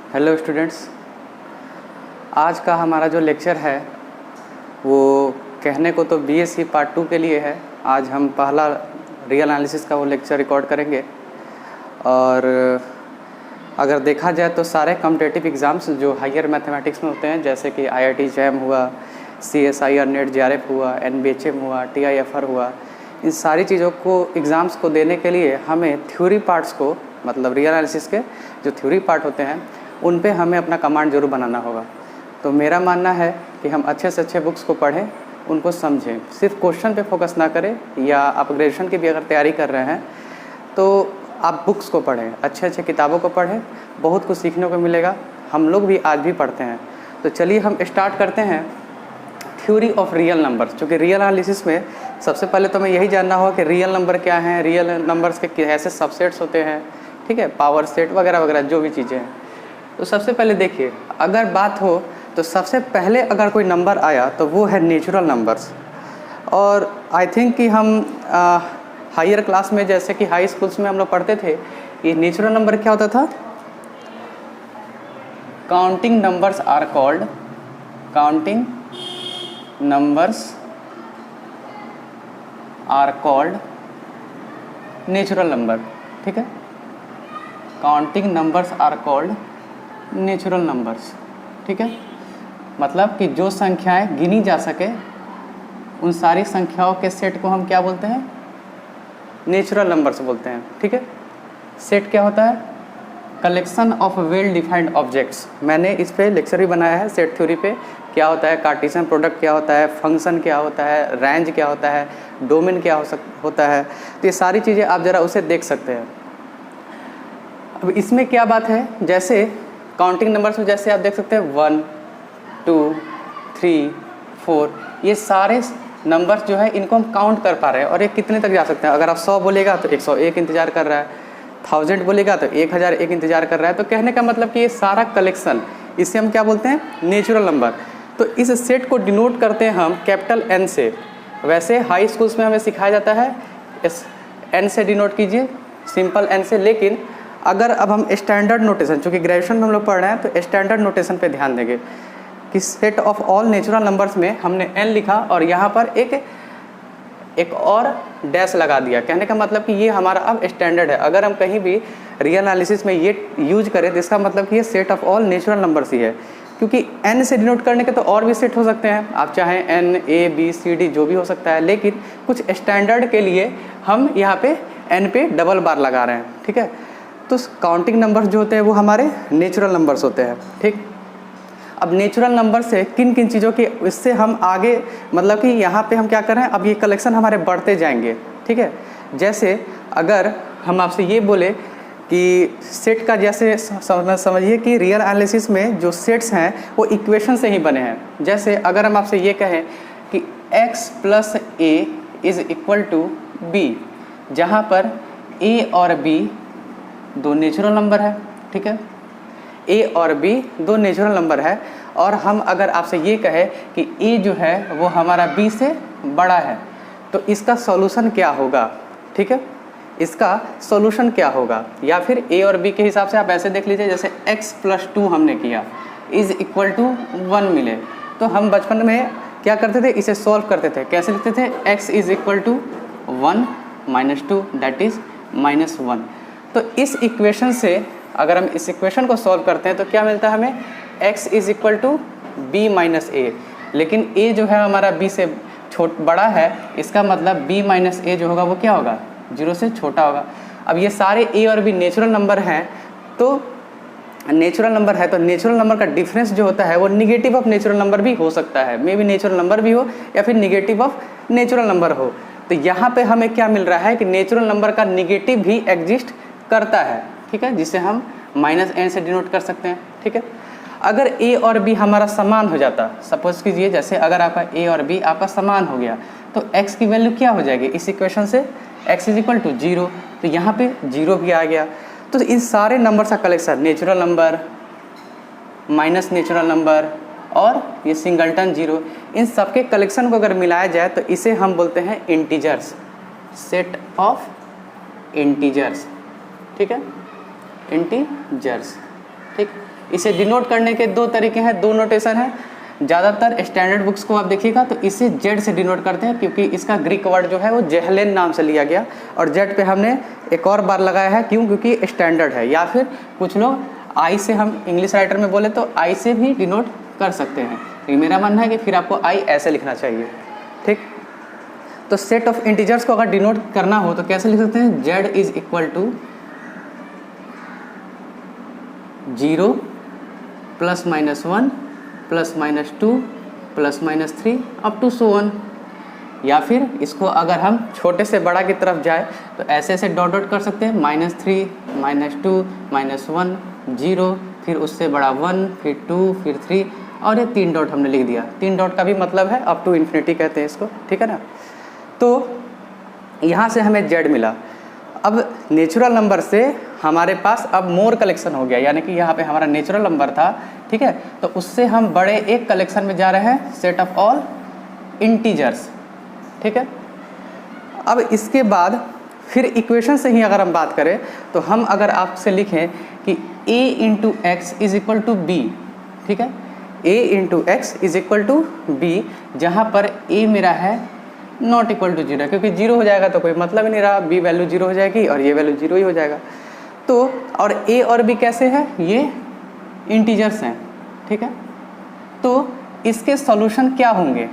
Hello students, आज का हमारा जो लेक्चर है वो कहने को तो बीएससी पार्ट 2 के लिए है। आज हम पहला रियल एनालिसिस का वो लेक्चर रिकॉर्ड करेंगे। और अगर देखा जाए तो सारे कॉम्पिटिटिव एग्ज़ाम्स जो हायर मैथमेटिक्स में होते हैं, जैसे कि IIT जैम हुआ, CSIR नेट JRF हुआ, NBHM हुआ, TIFR हुआ, इन सारी चीज़ों को एग्ज़ाम्स को देने के लिए हमें थ्योरी पार्ट्स को, मतलब रियल एनालिसिस के जो थ्योरी पार्ट होते हैं उन पे हमें अपना कमांड जरूर बनाना होगा। तो मेरा मानना है कि हम अच्छे से अच्छे बुक्स को पढ़ें, उनको समझें, सिर्फ क्वेश्चन पे फोकस ना करें। या आप ग्रेजुएशन की भी अगर तैयारी कर रहे हैं तो आप बुक्स को पढ़ें, अच्छे अच्छे किताबों को पढ़ें, बहुत कुछ सीखने को मिलेगा। हम लोग भी आज भी पढ़ते हैं। तो चलिए हम स्टार्ट करते हैं थ्योरी ऑफ रियल नंबर्स। क्योंकि रियल एनालिसिस में सबसे पहले तो हमें यही जानना होगा कि रियल नंबर क्या हैं, रियल नंबर्स के ऐसे सबसेट्स होते हैं, ठीक है, पावर सेट वगैरह वगैरह जो भी चीज़ें हैं। तो सबसे पहले देखिए, अगर बात हो तो सबसे पहले अगर कोई नंबर आया तो वो है नेचुरल नंबर्स। और आई थिंक कि हम हायर क्लास में, जैसे कि हाई स्कूल्स में हम लोग पढ़ते थे, ये नेचुरल नंबर क्या होता था? Counting numbers are called, counting numbers are called natural number. ठीक है, counting numbers are called natural numbers. ठीक है, मतलब कि जो संख्याएं गिनी जा सके उन सारी संख्याओं के सेट को हम क्या बोलते हैं? नेचुरल नंबर्स बोलते हैं। ठीक है, सेट क्या होता है? Collection of well defined objects. मैंने इस पे लेक्चर भी बनाया है सेट थ्योरी पे। क्या होता है कार्टेशियन प्रोडक्ट, क्या होता है फंक्शन, क्या होता है रेंज, क्या होता है डोमेन, क्या होता है। तो ये सारी चीज़ें आप ज़रा उसे देख सकते हैं। अब इसमें क्या बात है, जैसे काउंटिंग नंबर्स में जैसे आप देख सकते हैं 1, 2, 3, 4, ये सारे नंबर्स जो है इनको हम काउंट कर पा रहे हैं और ये कितने तक जा सकते हैं। अगर आप 100 बोलेगा तो 101 इंतजार कर रहा है, 1000 बोलेगा तो 1001 इंतजार कर रहा है। तो कहने का मतलब कि ये सारा कलेक्शन, इसे हम क्या बोलते हैं? Natural number. तो इस सेट को डिनोट करते हैं हम कैपिटल N से। वैसे हाई स्कूल्स में हमें सिखाया जाता है इस N से डिनोट कीजिए, सिंपल N से। लेकिन अगर अब हम स्टैंडर्ड नोटेशन, चूँकि ग्रेजुएशन में हम लोग पढ़ रहे हैं, तो स्टैंडर्ड नोटेशन पे ध्यान देंगे कि set of all natural numbers में हमने n लिखा और यहाँ पर एक और डैश लगा दिया। कहने का मतलब कि ये हमारा अब स्टैंडर्ड है। अगर हम कहीं भी रियल एनालिसिस में ये यूज करें तो इसका मतलब कि ये set of all natural numbers ही है। क्योंकि n से डिनोट करने के तो और भी सेट हो सकते हैं, आप चाहें n, A, B, C, D जो भी हो सकता है। लेकिन कुछ स्टैंडर्ड के लिए हम यहाँ पे n पे डबल बार लगा रहे हैं। ठीक है, तो काउंटिंग नंबर्स जो होते हैं वो हमारे नेचुरल नंबर्स होते हैं। ठीक, अब नेचुरल नंबर से किन किन चीज़ों की, इससे हम आगे, मतलब कि यहाँ पे हम क्या कर रहे हैं, अब ये कलेक्शन हमारे बढ़ते जाएंगे। ठीक है, जैसे अगर हम आपसे ये बोले कि सेट का, जैसे समझिए कि रियल एनालिसिस में जो सेट्स हैं वो इक्वेशन से ही बने हैं। जैसे अगर हम आपसे ये कहें कि x + a = b, जहाँ पर a और b दो नेचुरल नंबर है। ठीक है, a और b दो नेचुरल नंबर है। और हम अगर आपसे ये कहे कि a जो है वो हमारा b से बड़ा है, तो इसका सॉल्यूशन क्या होगा? ठीक है, इसका सॉल्यूशन क्या होगा? या फिर a और b के हिसाब से आप ऐसे देख लीजिए, जैसे x + 2 हमने किया = 1 मिले, तो हम बचपन में क्या करते थे? इसे सॉल्व करते थे। कैसे लिखते थे? x = 1 - 2 that is -1। तो इस इक्वेशन से अगर हम इस इक्वेशन को सॉल्व करते हैं तो क्या मिलता है हमें? x = b - a। लेकिन a जो है हमारा b से बड़ा है, इसका मतलब b - a जो होगा वो क्या होगा? 0 से छोटा होगा। अब ये सारे a और b नेचुरल नंबर हैं, तो नेचुरल नंबर है तो नेचुरल नंबर का डिफरेंस जो होता है वो निगेटिव ऑफ नेचुरल नंबर भी हो सकता है। मे बी नेचुरल नंबर भी हो या फिर निगेटिव ऑफ नेचुरल नंबर हो। तो यहाँ पे हमें क्या मिल रहा है कि नेचुरल नंबर का निगेटिव भी एग्जिस्ट करता है। ठीक है, जिसे हम -n से डिनोट कर सकते हैं। ठीक है, अगर a और b हमारा समान हो जाता, सपोज कीजिए जैसे अगर आपका a और b आपका समान हो गया, तो x की वैल्यू क्या हो जाएगी इस इक्वेशन से? x = 0। तो यहाँ पे 0 भी आ गया। तो इन सारे नंबर्स का collection, natural number minus natural number और ये सिंगलटन 0, इन सब के कलेक्शन को अगर मिलाया जाए तो इसे हम बोलते हैं इंटीजर्स, सेट ऑफ इंटीजर्स। ठीक है, इंटीजर्स। ठीक। इसे डिनोट करने के दो तरीके हैं, दो नोटेशन है। ज़्यादातर स्टैंडर्ड बुक्स को आप देखिएगा तो इसे जेड से डिनोट करते हैं, क्योंकि इसका ग्रीक वर्ड जो है वो जेहलेन नाम से लिया गया, और जेड पे हमने एक और बार लगाया है, क्यों? क्योंकि स्टैंडर्ड है। या फिर कुछ लोग आई से, हम इंग्लिश राइटर में बोले तो आई से भी डिनोट कर सकते हैं, लेकिन मेरा मानना है कि फिर आपको आई ऐसे लिखना चाहिए, ठीक। तो सेट ऑफ इंटीजर्स को अगर डिनोट करना हो तो कैसे लिख सकते हैं? Z is equal to 0 +-1 +-2 +-3 up to so on. या फिर इसको अगर हम छोटे से बड़ा की तरफ जाए तो ऐसे ऐसे डॉट डॉट कर सकते हैं, -3 -2 -1 0, फिर उससे बड़ा 1, फिर 2, फिर 3, और ये 3 डॉट हमने लिख दिया। 3 डॉट का भी मतलब है अप टू इन्फिनिटी कहते हैं इसको, ठीक है ना। तो यहाँ से हमें जेड मिला। अब नेचुरल नंबर से हमारे पास अब मोर कलेक्शन हो गया, यानी कि यहाँ पे हमारा नेचुरल नंबर था, ठीक है, तो उससे हम बड़े एक कलेक्शन में जा रहे हैं, सेट ऑफ ऑल इंटीजर्स, ठीक है। अब इसके बाद फिर इक्वेशन से ही अगर हम बात करें तो हम अगर आपसे लिखें कि a into x is equal to b, ठीक है, a into x is equal to b, जहाँ पर a मेरा है नॉट इक्वल टू 0, क्योंकि 0 हो जाएगा तो कोई मतलब ही नहीं रहा, b वैल्यू 0 हो जाएगी और ये वैल्यू 0 ही हो जाएगा। तो और a और b कैसे है? ये इंटीजर्स हैं, ठीक है। तो इसके सॉल्यूशन क्या होंगे?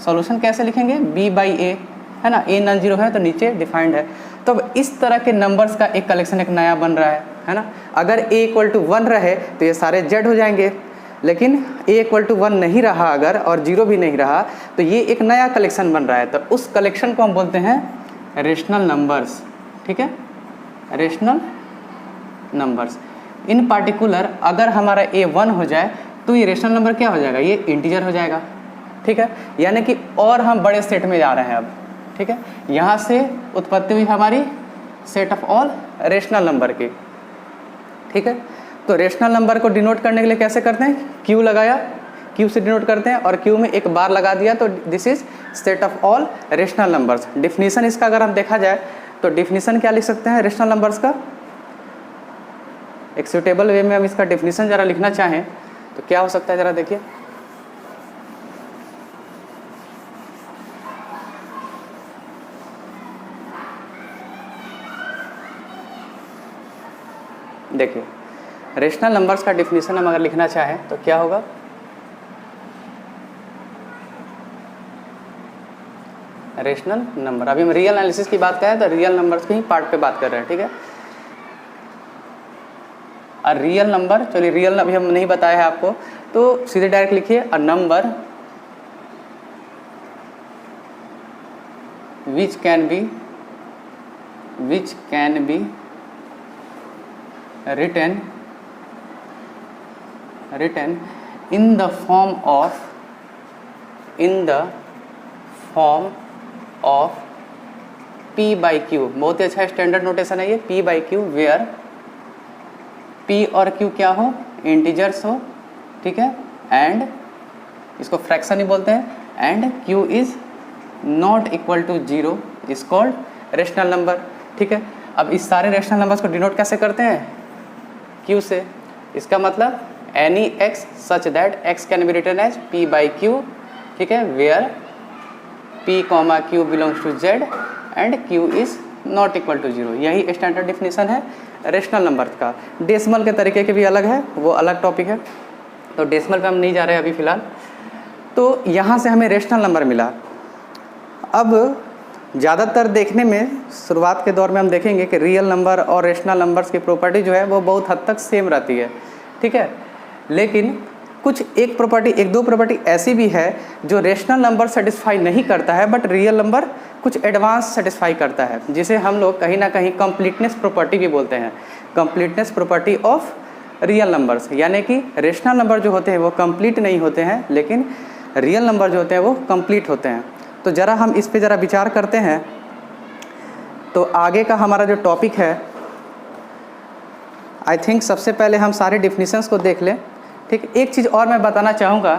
सॉल्यूशन कैसे लिखेंगे? b/a, है ना, a नॉन जीरो है तो नीचे डिफाइंड है। तो अब इस तरह के नंबर्स का एक कलेक्शन एक नया बन रहा है ना। अगर a इक्वल टू 1 रहे तो ये सारे z हो जाएंगे, लेकिन a इक्वल टू 1 नहीं रहा अगर, और 0 भी नहीं रहा, तो ये एक नया कलेक्शन बन रहा है। तो उस कलेक्शन को हम बोलते हैं रेशनल नंबर्स, ठीक है, रेशनल नंबर्स। इन पार्टिकुलर अगर हमारा a 1 हो जाए तो ये रेशनल नंबर क्या हो जाएगा? ये इंटीजर हो जाएगा, ठीक है। यानी कि और हम बड़े सेट में जा रहे हैं अब, ठीक है। यहाँ से उत्पत्ति हुई हमारी set of all rational number की, ठीक है। तो रेशनल नंबर को डिनोट करने के लिए कैसे करते हैं? क्यू लगाया, क्यू से डिनोट करते हैं, और क्यू में एक बार लगा दिया तो this is set of all rational numbers. Definition इसका अगर हम देखा जाए तो डिफिनीशन क्या लिख सकते हैं रेशनल नंबर्स का? एक सूटेबल वे में हम इसका डिफिनीशन ज़रा लिखना चाहें तो क्या हो सकता है, ज़रा देखिए। देखिए, रेशनल नंबर्स का डिफिनीशन हम अगर लिखना चाहें तो क्या होगा? रेशनल नंबर, अभी हम रियल एनालिसिस की बात करें तो रियल नंबर्स के ही पार्ट पे बात कर रहे हैं, ठीक है। और रियल नंबर, चलिए रियल अभी हम नहीं बताया है आपको, तो सीधे डायरेक्ट लिखिए a number which can be written in the form of p/q। बहुत ही अच्छा स्टैंडर्ड नोटेशन है ये, p/q, वेयर p और q क्या हो? इंटीजर्स हो, ठीक है, एंड इसको फ्रैक्शन ही बोलते हैं, and q is not equal to 0 is called rational number, ठीक है। अब इस सारे रेशनल नंबर्स को डिनोट कैसे करते हैं? q से। इसका मतलब any x such that x can be written as p/q, ठीक है, where p, q belongs to z and q is not equal to 0। यही स्टैंडर्ड डिफिनीशन है रेशनल नंबर का। डेसिमल के तरीके के भी अलग है, वो अलग टॉपिक है, तो डेसिमल पे हम नहीं जा रहे हैं अभी फ़िलहाल। तो यहाँ से हमें रेशनल नंबर मिला। अब ज़्यादातर देखने में शुरुआत के दौर में हम देखेंगे कि रियल नंबर और रेशनल नंबर्स की प्रॉपर्टी जो है वो बहुत हद तक सेम रहती है, ठीक है। लेकिन कुछ एक दो प्रॉपर्टी ऐसी भी है जो रेशनल नंबर सेटिस्फाई नहीं करता है, बट रियल नंबर कुछ एडवांस सेटिस्फाई करता है, जिसे हम लोग कहीं ना कहीं कंप्लीटनेस प्रॉपर्टी भी बोलते हैं। Completeness property of real numbers, यानी कि रेशनल नंबर जो होते हैं वो कंप्लीट नहीं होते हैं, लेकिन रियल नंबर जो होते हैं वो कंप्लीट होते हैं। तो ज़रा हम इस पे ज़रा विचार करते हैं। तो आगे का हमारा जो टॉपिक है, आई थिंक सबसे पहले हम सारे डिफिनीशंस को देख लें, ठीक। एक चीज़ और मैं बताना चाहूँगा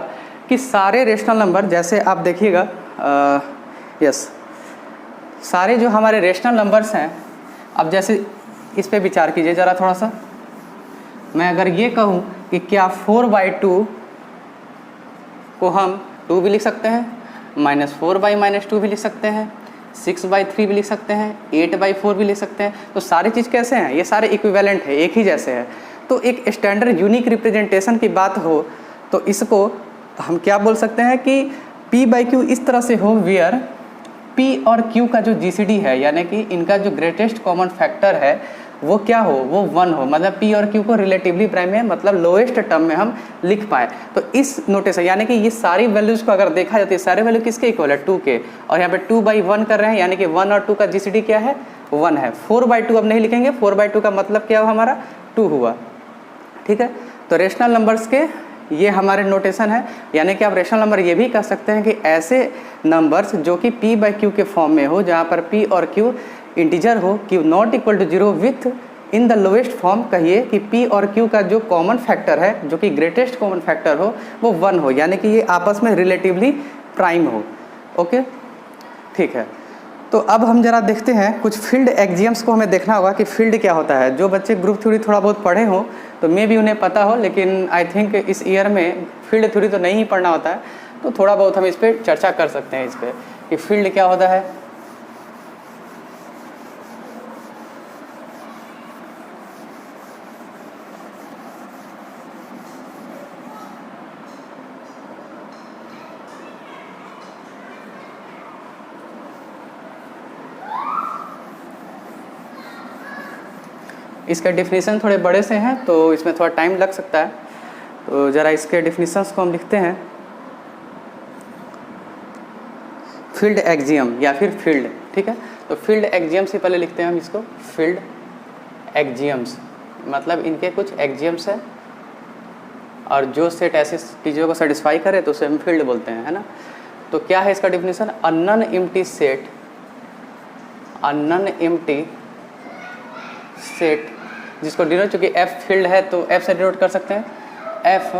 कि सारे रेशनल नंबर, जैसे आप देखिएगा, यस, सारे जो हमारे रेशनल नंबर्स हैं, अब जैसे इस पे विचार कीजिए ज़रा थोड़ा सा। मैं अगर ये कहूँ कि क्या 4/2 को हम 2 भी लिख सकते हैं, -4/-2 भी लिख सकते हैं, 6/3 भी लिख सकते हैं, 8/4 भी लिख सकते हैं। तो सारी चीज़ कैसे हैं, ये सारे इक्विवेलेंट है, एक ही जैसे है। तो एक स्टैंडर्ड यूनिक रिप्रेजेंटेशन की बात हो तो इसको हम क्या बोल सकते हैं कि P/Q इस तरह से हो वेयर P और Q का जो GCD है, यानी कि इनका जो ग्रेटेस्ट कॉमन फैक्टर है वो क्या हो, वो 1 हो। मतलब P और Q को रिलेटिवली प्राइम में, मतलब लोएस्ट टर्म में हम लिख पाए। तो इस नोटेशन यानी कि ये सारी वैल्यूज़ को अगर देखा जाए तो सारे वैल्यू किसके इक्वल है, 2 के। और यहाँ पे 2/1 कर रहे हैं, यानी कि 1 और 2 का GCD क्या है, 1 है। 4/2 अब नहीं लिखेंगे, 4/2 का मतलब क्या हुआ हमारा, 2 हुआ। ठीक है, तो रेशनल नंबर्स के ये हमारे नोटेशन है। यानी कि आप रेशनल नंबर ये भी कह सकते हैं कि ऐसे नंबर्स जो कि P/Q के फॉर्म में हो, जहाँ पर P और Q इंटीजर हो, Q not equal to 0 within the lowest form, कहिए कि P और Q का जो कॉमन फैक्टर है, जो कि ग्रेटेस्ट कॉमन फैक्टर हो, वो 1 हो, यानी कि ये आपस में रिलेटिवली प्राइम हो। ओके, ठीक है। तो अब हम जरा देखते हैं कुछ फील्ड एक्जियम्स को हमें देखना होगा कि फील्ड क्या होता है। जो बच्चे ग्रुप थ्योरी थोड़ा बहुत पढ़े हो तो मे भी उन्हें पता हो, लेकिन आई थिंक इस ईयर में फील्ड थ्योरी तो नहीं ही पढ़ना होता है, तो थोड़ा बहुत हम इस पर चर्चा कर सकते हैं, इस पर कि फील्ड क्या होता है। इसके डिफिनीसन थोड़े बड़े से हैं तो इसमें थोड़ा टाइम लग सकता है, तो ज़रा इसके डिफिनीशंस को हम लिखते हैं। फील्ड एक्जियम या फिर फील्ड, ठीक है। तो फील्ड एक्जियम से पहले लिखते हैं हम इसको, फील्ड एक्जियम्स, मतलब इनके कुछ एक्जियम्स है और जो सेट ऐसे चीज़ों को सेटिस्फाई करे तो उसे हम फील्ड बोलते हैं, है ना। तो क्या है इसका definition, a non empty set, a non empty set जिसको डिनोट, चूँकि F फील्ड है तो F से डिनोट कर सकते हैं, F,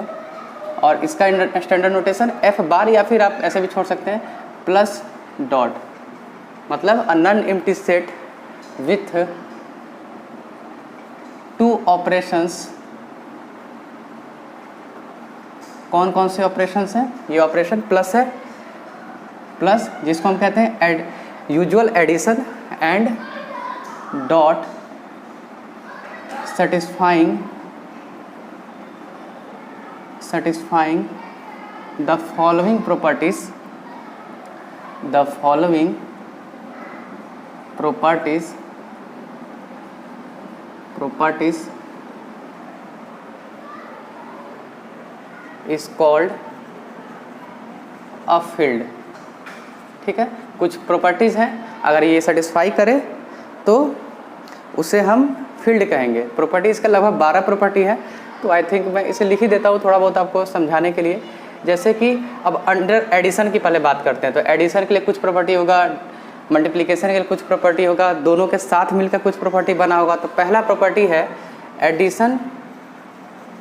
और इसका स्टैंडर्ड नोटेशन F बार, या फिर आप ऐसे भी छोड़ सकते हैं प्लस डॉट, मतलब a non empty set with 2 operations. कौन कौन से ऑपरेशंस हैं, ये ऑपरेशन प्लस है, प्लस जिसको हम कहते हैं usual addition and dot satisfying the following properties, the following properties is called a field। ठीक है, कुछ प्रॉपर्टीज़ हैं, अगर ये सेटिस्फाई करे तो उसे हम फील्ड कहेंगे। प्रॉपर्टीज़ का लगभग 12 प्रॉपर्टी है, तो आई थिंक मैं इसे लिख ही देता हूँ थोड़ा बहुत आपको समझाने के लिए। जैसे कि अब अंडर एडिशन की पहले बात करते हैं, तो एडिशन के लिए कुछ प्रॉपर्टी होगा, मल्टीप्लिकेशन के लिए कुछ प्रॉपर्टी होगा, दोनों के साथ मिलकर कुछ प्रॉपर्टी बना होगा। तो पहला प्रॉपर्टी है एडिशन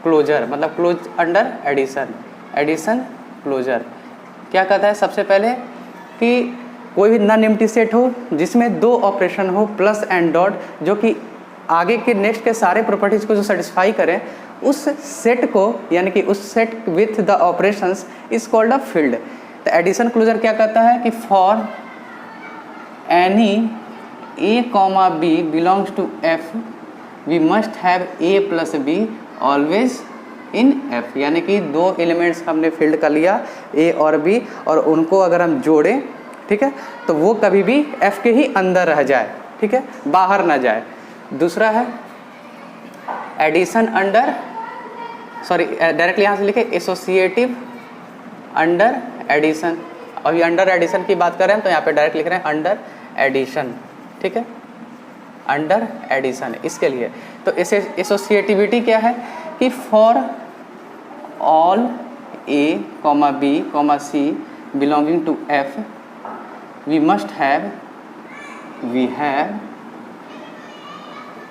क्लोजर, मतलब close under addition, addition closure. क्या कहता है सबसे पहले कि कोई भी नॉन एम्प्टी सेट हो जिसमें 2 ऑपरेशन हो प्लस एंड डॉट, जो कि आगे के नेक्स्ट के सारे प्रॉपर्टीज़ को जो सेटिस्फाई करें, उस सेट को, यानी कि उस set with the operations is called a field. तो एडिशन क्लोजर क्या कहता है कि for any A, B belongs to F we must have A plus B always in F। यानी कि 2 एलिमेंट्स हमने फील्ड कर लिया A और B, और उनको अगर हम जोड़ें, ठीक है, तो वो कभी भी F के ही अंदर रह जाए, ठीक है, बाहर ना जाए। दूसरा है एडिशन अंडर, सॉरी डायरेक्टली यहाँ से लिखे एसोसिएटिव अंडर एडिशन। अभी अंडर एडिशन की बात कर रहे हैं तो यहाँ पे डायरेक्ट लिख रहे हैं अंडर एडिशन, ठीक है, अंडर एडिशन इसके लिए। तो इसे एसोसिएटिविटी क्या है कि for all A, B, C belonging to F we must have, we have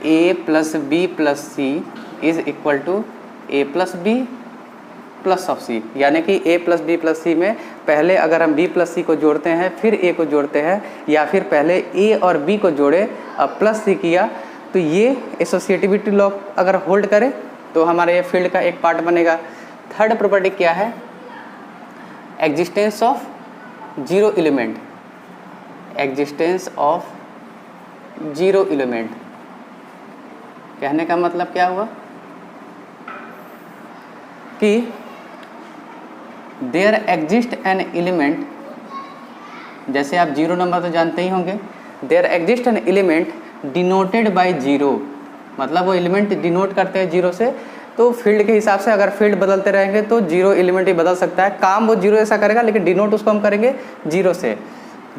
A plus B plus C is equal to A plus B plus of C। यानी कि A plus B plus C में पहले अगर हम B plus C को जोड़ते हैं फिर A को जोड़ते हैं, या फिर पहले A और B को जोड़े अब प्लस C किया, तो ये एसोसिएटिविटी लॉ अगर होल्ड करे तो हमारे फील्ड का एक पार्ट बनेगा। थर्ड प्रॉपर्टी क्या है? Existence of zero element, existence of zero element. कहने का मतलब क्या हुआ कि देयर एग्जिस्ट एन एलिमेंट, जैसे आप जीरो नंबर तो जानते ही होंगे, there exist an element denoted by zero, मतलब वो एलिमेंट डिनोट करते हैं जीरो से। तो फील्ड के हिसाब से अगर फील्ड बदलते रहेंगे तो जीरो एलिमेंट ही बदल सकता है, काम वो जीरो ऐसा करेगा, लेकिन डिनोट उसको हम करेंगे जीरो से।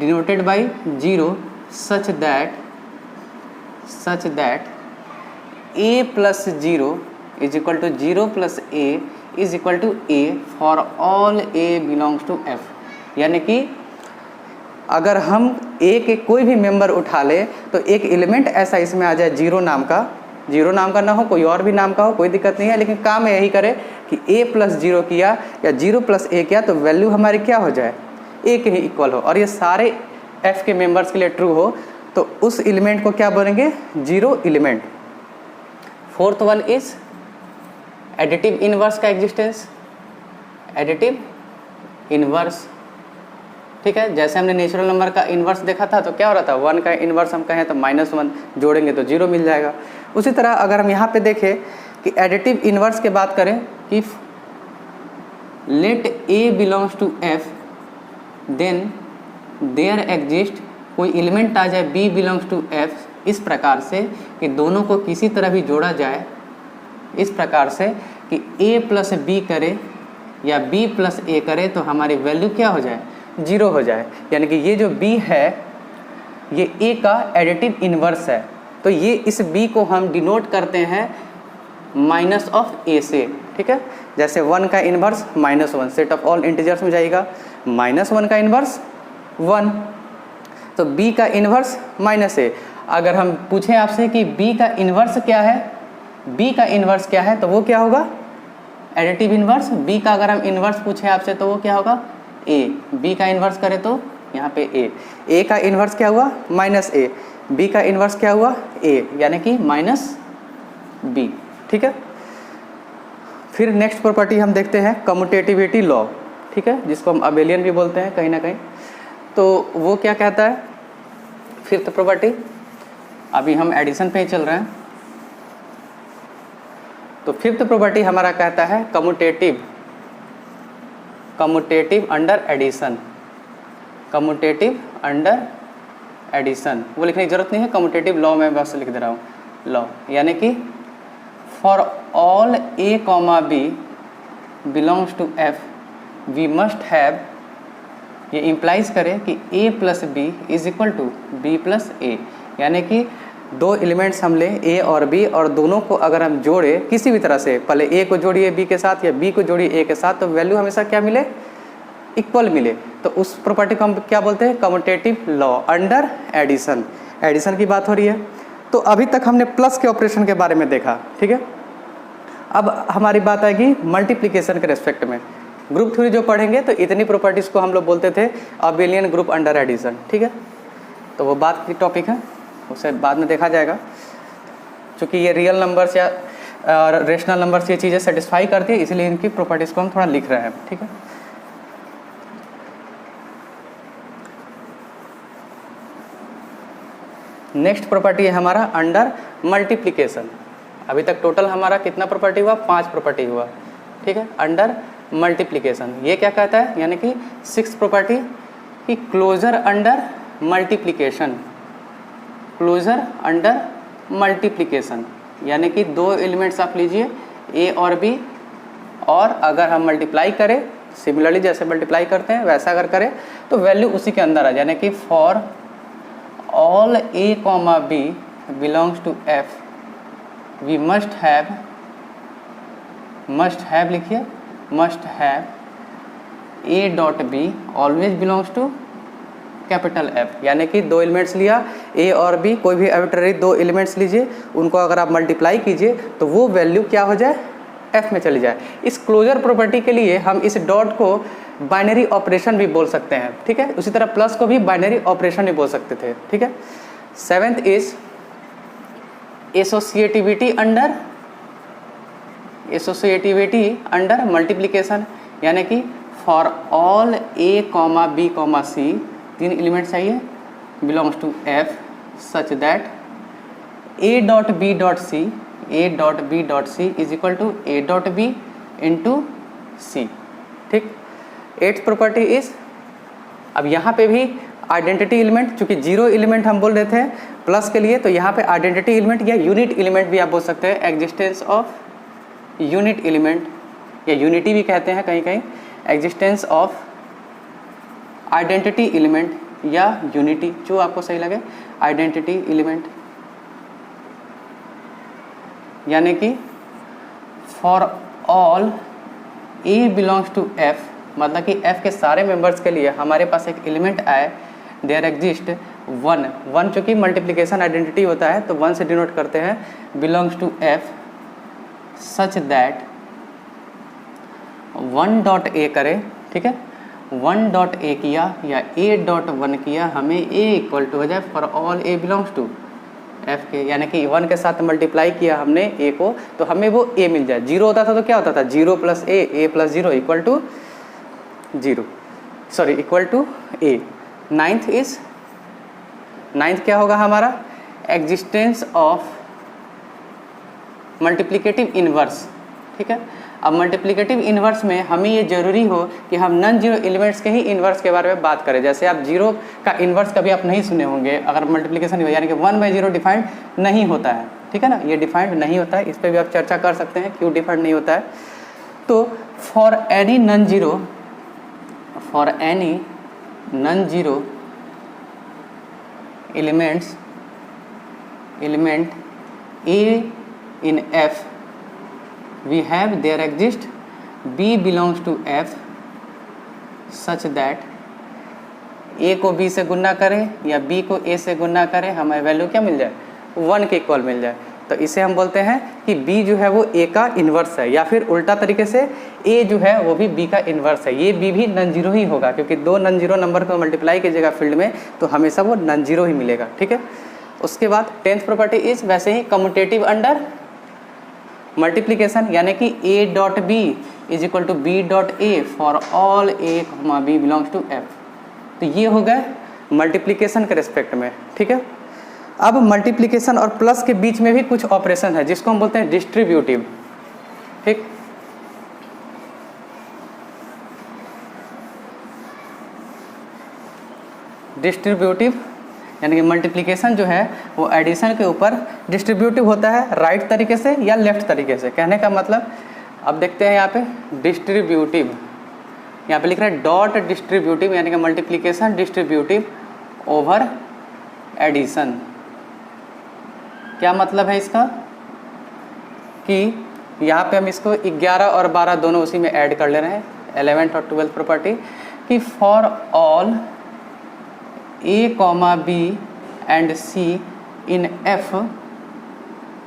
Denoted by zero such that a plus zero is equal to zero plus a is equal to a for all a belongs to f। यानी कि अगर हम a के कोई भी मेंबर उठा ले तो एक एलिमेंट ऐसा इसमें आ जाए जीरो नाम का ना हो, कोई और भी नाम का हो, कोई दिक्कत नहीं है, लेकिन काम यही करे कि a प्लस जीरो किया या जीरो प्लस ए किया तो वैल्यू हमारी क्या हो जाए, a के ही इक्वल हो, और ये सारे f के मेंबर्स के लिए ट्रू हो, तो उस एलिमेंट को क्या बोलेंगे? Zero element. Fourth one is additive inverse का एग्जिस्टेंस, एडिटिव इनवर्स। ठीक है, जैसे हमने नेचुरल नंबर का इन्वर्स देखा था तो क्या हो रहा था, वन का इन्वर्स हम कहें तो -1 जोड़ेंगे तो जीरो मिल जाएगा। उसी तरह अगर हम यहाँ पे देखें कि एडिटिव इनवर्स के बात करें कि let a belongs to f then there exist, कोई एलिमेंट आ जाए b बिलोंग्स टू f, इस प्रकार से कि दोनों को किसी तरह भी जोड़ा जाए, इस प्रकार से कि a प्लस b करे या b प्लस a करे तो हमारी वैल्यू क्या हो जाए, जीरो हो जाए। यानी कि ये जो b है ये a का एडिटिव इन्वर्स है, तो ये इस b को हम डिनोट करते हैं माइनस ऑफ a से। ठीक है, जैसे 1 का inverse -1 set of all integers में जाएगा, -1 का इन्वर्स 1, तो b का इन्वर्स -a। अगर हम पूछें आपसे कि b का इन्वर्स क्या है, b का इन्वर्स क्या है, तो वो क्या होगा, एडिटिव इन्वर्स। b का अगर हम इन्वर्स पूछें आपसे तो वो क्या होगा, a। b का इन्वर्स करें तो यहाँ पे a का इन्वर्स क्या हुआ, -a, b का इन्वर्स क्या हुआ, a, यानी कि -b। ठीक है, फिर नेक्स्ट प्रॉपर्टी हम देखते हैं कम्यूटेटिविटी लॉ। ठीक है, जिसको हम अबेलियन भी बोलते हैं कहीं ना कहीं। तो वो क्या कहता है, फिफ्थ प्रॉपर्टी, अभी हम एडिशन पे ही चल रहे हैं, तो फिफ्थ प्रॉपर्टी हमारा कहता है commutative under addition, commutative under addition. वो लिखने की जरूरत नहीं है, कम्यूटेटिव लॉ में बस लिख दे रहा हूँ, लॉ। यानी कि for all a comma b belongs to f we must have, ये इम्प्लाइज करे कि a plus b is equal to b plus a. यानी कि दो एलिमेंट्स हम लें a और b, और दोनों को अगर हम जोड़े किसी भी तरह से, पहले a को जोड़िए b के साथ या b को जोड़िए a के साथ, तो वैल्यू हमेशा क्या मिले, इक्वल मिले। तो उस प्रॉपर्टी को हम क्या बोलते हैं, commutative law under addition. Addition की बात हो रही है। तो अभी तक हमने प्लस के ऑपरेशन के बारे में देखा। ठीक है, अब हमारी बात आएगी मल्टीप्लिकेशन के रेस्पेक्ट में। ग्रुप थ्योरी जो पढ़ेंगे तो इतनी प्रॉपर्टीज़ को हम लोग बोलते थे अबेलियन ग्रुप अंडर एडिशन। ठीक है, तो वो बात की टॉपिक है, उसे बाद में देखा जाएगा। चूँकि ये रियल नंबर्स या रेशनल नंबर्स ये चीज़ें सेटिस्फाई करती है, इसलिए इनकी प्रॉपर्टीज़ को हम थोड़ा लिख रहे हैं। ठीक है, नेक्स्ट प्रॉपर्टी है हमारा अंडर मल्टीप्लिकेशन। अभी तक टोटल हमारा कितना प्रॉपर्टी हुआ, 5 प्रॉपर्टी हुआ। ठीक है, अंडर मल्टीप्लिकेशन ये क्या कहता है, यानी कि 6 प्रॉपर्टी कि closure under multiplication, closure under multiplication. यानी कि दो एलिमेंट्स आप लीजिए a और b, और अगर हम मल्टीप्लाई करें सिमिलरली जैसे मल्टीप्लाई करते हैं वैसा अगर करें तो वैल्यू उसी के अंदर आ जाए। यानी कि for all a comma b belongs to f we must have लिखिए, must have a dot b always belongs to capital F। यानी कि दो एलिमेंट्स लिया a और b, कोई भी आर्बिट्रेरी दो एलिमेंट्स लीजिए, उनको अगर आप मल्टीप्लाई कीजिए तो वो वैल्यू क्या हो जाए, F में चली जाए। इस क्लोजर प्रॉपर्टी के लिए हम इस डॉट को बाइनरी ऑपरेशन भी बोल सकते हैं। ठीक है, उसी तरह प्लस को भी बाइनरी ऑपरेशन भी बोल सकते थे। ठीक है, 7th is associativity under associativity under multiplication, यानी कि for all a comma b comma c, 3 element चाहिए, belongs to f such that a dot b dot c is equal to a dot b into c. ठीक। 8th property is, अब यहाँ पे भी identity element, चूंकि 0 element हम बोल रहे थे प्लस के लिए, तो यहाँ पे आइडेंटिटी एलिमेंट या यूनिट एलिमेंट भी आप बोल सकते हैं, एग्जिस्टेंस ऑफ यूनिट एलिमेंट या यूनिटी भी कहते हैं कहीं कहीं, एग्जिस्टेंस ऑफ आइडेंटिटी एलिमेंट या यूनिटी, जो आपको सही लगे, आइडेंटिटी एलिमेंट, यानी कि for all a belongs to f, मतलब कि एफ के सारे मेंबर्स के लिए हमारे पास एक एलिमेंट आए, देयर एग्जिस्ट 1 चूँकि मल्टीप्लिकेशन आइडेंटिटी होता है तो 1 से डिनोट करते हैं, belongs to f such that 1 dot a करे। ठीक है, 1 डॉट ए किया या ए डॉट 1 किया, हमें ए इक्वल टू हो जाए for all a belongs to f के, यानी कि 1 के साथ मल्टीप्लाई किया हमने ए को तो हमें वो ए मिल जाए। 0 होता था तो क्या होता था, 0 plus a plus 0 equal to 0, sorry equal to a. 9th क्या होगा हमारा, एग्जिस्टेंस ऑफ मल्टीप्लिकेटिव इनवर्स। ठीक है, अब मल्टीप्लिकेटिव इनवर्स में हमें ये जरूरी हो कि हम नॉन जीरो एलिमेंट्स के ही इनवर्स के बारे में बात करें। जैसे आप 0 का इनवर्स कभी आप नहीं सुने होंगे अगर मल्टीप्लिकेशन हो, यानी कि 1/0 डिफाइंड नहीं होता है। ठीक है ना, ये डिफाइंड नहीं होता है, इस पर भी आप चर्चा कर सकते हैं क्यों डिफाइंड नहीं होता है। तो for any non zero element A in F, we have there exist B belongs to F such that A को B से गुना करें या B को A से गुना करें, हमें वैल्यू क्या मिल जाए, 1 के इक्वल मिल जाए। तो इसे हम बोलते हैं कि B जो है वो A का इन्वर्स है, या फिर उल्टा तरीके से A जो है वो भी B का इन्वर्स है। ये B भी नॉन जीरो ही होगा क्योंकि 2 नॉन जीरो नंबर को मल्टीप्लाई कीजिएगा फील्ड में तो हमेशा वो नॉन जीरो ही मिलेगा। ठीक है, उसके बाद 10th प्रॉपर्टी इज वैसे ही कम्यूटेटिव अंडर मल्टीप्लिकेशन, यानी कि a dot b is equal to b dot a for all a comma b belongs to f. तो ये हो गया मल्टीप्लिकेशन के रेस्पेक्ट में। ठीक है, अब मल्टीप्लिकेशन और प्लस के बीच में भी कुछ ऑपरेशन है जिसको हम बोलते हैं डिस्ट्रीब्यूटिव। ठीक, डिस्ट्रीब्यूटिव यानी कि मल्टीप्लिकेशन जो है वो एडिशन के ऊपर डिस्ट्रीब्यूटिव होता है, राइट तरीके से या लेफ्ट तरीके से। कहने का मतलब अब देखते हैं यहाँ पे डिस्ट्रीब्यूटिव, यहाँ पे लिख रहा है डॉट डिस्ट्रीब्यूटिव, यानी कि मल्टीप्लिकेशन डिस्ट्रीब्यूटिव ओवर एडिशन। क्या मतलब है इसका कि यहाँ पे हम इसको 11 और 12 दोनों उसी में ऐड कर ले रहे हैं, 11th और 12th प्रॉपर्टी, कि for all A, B and C in F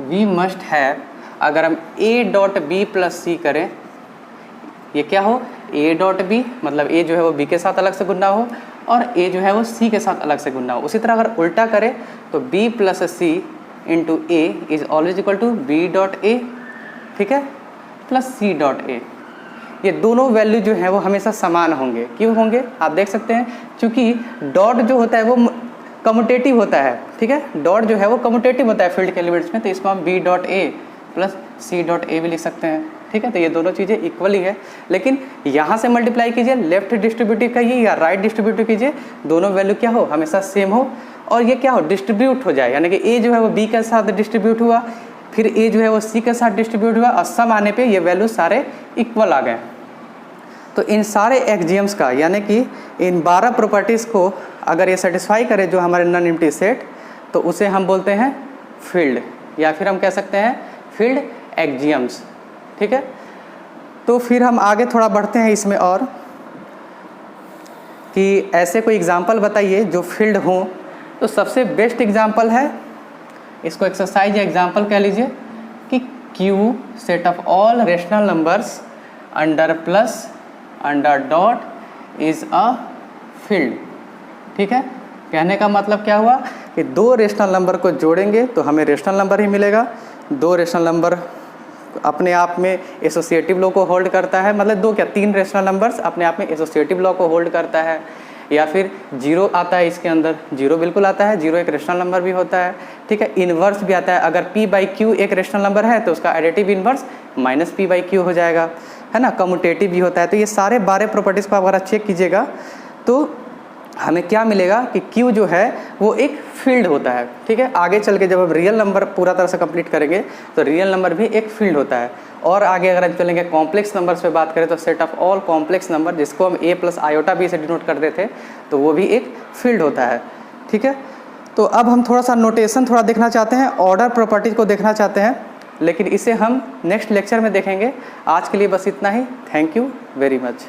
we must have, अगर हम A dot B plus C करें, ये क्या हो, A डॉट B मतलब A जो है वो B के साथ अलग से गुना हो और A जो है वो C के साथ अलग से गुना हो। उसी तरह अगर उल्टा करें तो B plus C into A is always equal to B dot A, ठीक है, प्लस C डॉट A। ये दोनों वैल्यू जो है वो हमेशा समान होंगे। क्यों होंगे, आप देख सकते हैं, क्योंकि डॉट जो होता है वो कम्यूटेटिव होता है। ठीक है, डॉट जो है वो कम्यूटेटिव होता है फील्ड के एलिमेंट्स में, तो इसको हम B dot A plus C dot A भी लिख सकते हैं। ठीक है, तो ये दोनों चीज़ें इक्वल ही है, लेकिन यहाँ से मल्टीप्लाई कीजिए, लेफ्ट डिस्ट्रीब्यूटिव कहिए या राइट डिस्ट्रीब्यूटिव कीजिए, दोनों वैल्यू क्या हो, हमेशा सेम हो और ये क्या हो, डिस्ट्रीब्यूट हो जाए। यानी कि A जो है वो B के साथ डिस्ट्रीब्यूट हुआ, फिर A जो है वो C के साथ डिस्ट्रीब्यूट हुआ और सम आने पे ये वैल्यू सारे इक्वल आ गए। तो इन सारे एक्जियम्स का, यानी कि इन 12 प्रॉपर्टीज़ को अगर ये सेटिस्फाई करे जो हमारे नॉन एम्प्टी सेट, तो उसे हम बोलते हैं फील्ड, या फिर हम कह सकते हैं फील्ड एक्जियम्स। ठीक है, तो फिर हम आगे थोड़ा बढ़ते हैं इसमें और कि ऐसे कोई एग्जाम्पल बताइए जो फील्ड हो। तो सबसे बेस्ट एग्जाम्पल है, इसको एक्सरसाइज या एग्जाम्पल कह लीजिए, कि Q set of all rational numbers under plus under dot is a field. ठीक है, कहने का मतलब क्या हुआ कि 2 रेशनल नंबर को जोड़ेंगे तो हमें रेशनल नंबर ही मिलेगा, 2 रेशनल नंबर अपने आप में एसोसिएटिव लॉ को होल्ड करता है, मतलब दो क्या तीन रेशनल नंबर्स अपने आप में एसोसिएटिव लॉ को होल्ड करता है। या फिर जीरो आता है इसके अंदर, जीरो बिल्कुल आता है, जीरो एक रेशनल नंबर भी होता है, ठीक है। इन्वर्स भी आता है, अगर p/q एक रेशनल नंबर है तो उसका एडिटिव इन्वर्स -p/q हो जाएगा, है ना। कम्यूटेटिव भी होता है। तो ये सारे 12 प्रॉपर्टीज़ को अगर आप चेक कीजिएगा तो हमें क्या मिलेगा कि Q जो है वो एक फील्ड होता है, ठीक है। आगे चल के जब हम रियल नंबर पूरा तरह से कंप्लीट करेंगे तो रियल नंबर भी एक फील्ड होता है। और आगे अगर हम चलेंगे कॉम्प्लेक्स नंबर्स पे बात करें तो set of all complex number, जिसको हम a+i से डिनोट करते थे, तो वो भी एक फील्ड होता है, ठीक है। तो अब हम थोड़ा सा नोटेशन थोड़ा देखना चाहते हैं, ऑर्डर प्रॉपर्टीज को देखना चाहते हैं, लेकिन इसे हम नेक्स्ट लेक्चर में देखेंगे। आज के लिए बस इतना ही। Thank you very much.